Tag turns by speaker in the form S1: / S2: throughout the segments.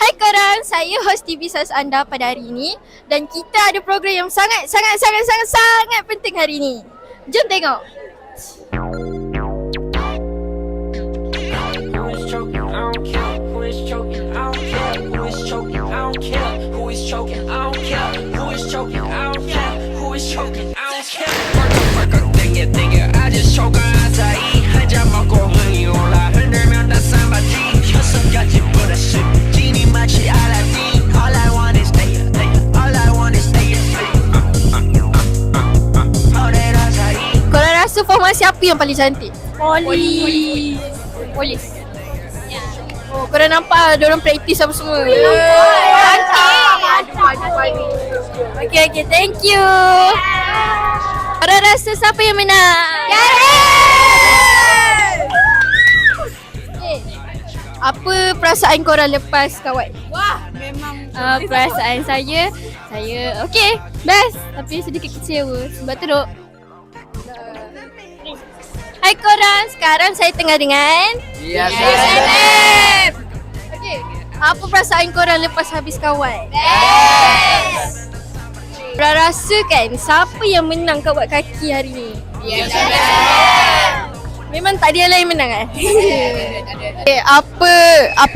S1: Hai korang, saya host TV SAS anda pada hari ini dan kita ada program yang sangat penting hari ini. Jom tengok. Korang rasa formasi apa yang paling cantik? Polis. Oh, korang nampak diorang praktis apa semua? Okay, thank you. Korang rasa siapa yang menang? Okay. Apa perasaan korang lepas kawat? Perasaan saya okay, best. Tapi sedikit kecewa sebab teruk. Hai korang, sekarang saya tengah dengan YesFM. Okay, apa perasaan korang lepas habis kawat? Best. Korang rasa kan siapa yang menang kawat kaki hari ni? YesFM. Memang tak ada yang lain menang kan? Okay, apa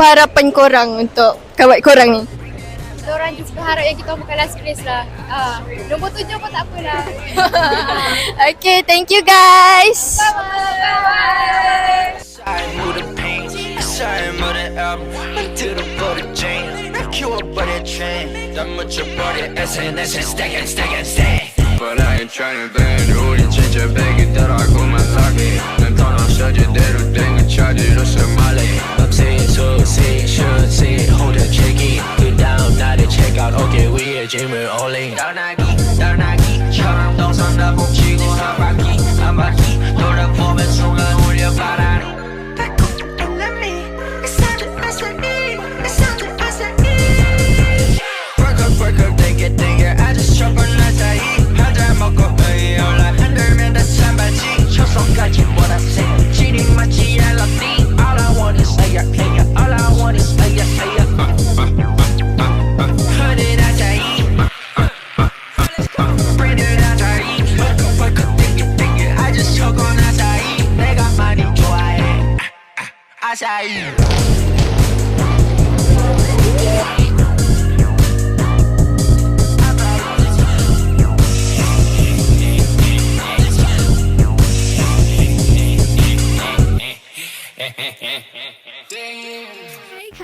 S1: harapan korang untuk kawat korang ni?
S2: Diorang just berharap yang kita bukan last place lah. Nombor 7 pun tak apalah.
S1: Okay, thank you guys.
S3: But I ain't tryna bend 우린 진짜 배기더라 고만 lucky 난 떠나 서재대로 땡을 찾으러 말해 I'm saying so say should say hold a check in 그 다음 날에 check out 어깨 위에 짐을 올린 떠나기처럼 동선 뭉치고 한 바퀴 돌아보면 순간 울려봐라 Break up, 땡겨 I just choke on that day 먹고 올라 흔들면 다 찬바지 초성까지 what I say 지리 마치 알라딘 All I want is say it All I want is say it 흔들하자이 흔들하자이 벌컥 땡겨 I just choke on 아사히 내가 많이 좋아해 아사히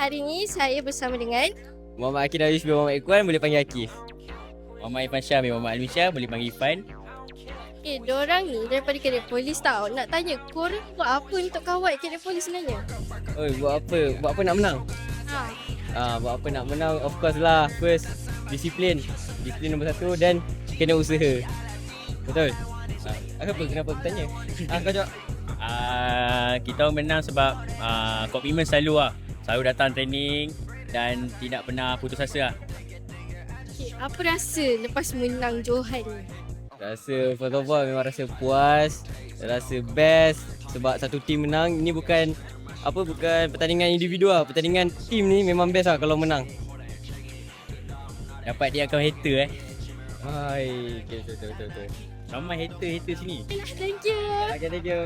S1: Hari ni saya bersama dengan
S4: Muhammad Akif Darius bin Muhammad Ikhwan, boleh panggil Akif. Muhammad Irfan Syah bin Muhammad Alwi Syah, boleh panggil Irfan.
S1: Okay, diorang ni daripada Cadet Polis tau. Nak tanya, korang buat apa untuk kawat Cadet Polis sebenarnya?
S4: Oi, buat apa? Buat apa nak menang? Buat apa nak menang? Of course lah. First, disiplin. Disiplin nombor 1 dan kena usaha. Betul? Kenapa bertanya? Kau jawab.
S5: Kita menang sebab komitmen selalu datang training dan tidak pernah putus asa lah.
S1: Okay, apa rasa lepas menang Johan ni?
S4: Rasa first of all memang rasa puas, rasa best sebab satu tim menang. Ini bukan pertandingan individu lah, pertandingan tim ni memang best lah kalau menang.
S5: Dapat dia akan hater
S4: Hai, okay, betul.
S5: Ramai hater sini.
S1: Thank you.
S4: Okay, thank you.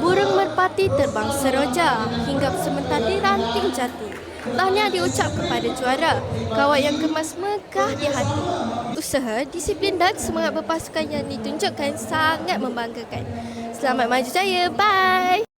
S1: Burung merpati terbang seroja hingga sementara di ranting jati. Tahniah diucap kepada juara, kawat yang kemas megah di hati. Usaha, disiplin dan semangat berpasukan yang ditunjukkan sangat membanggakan. Selamat maju jaya, bye.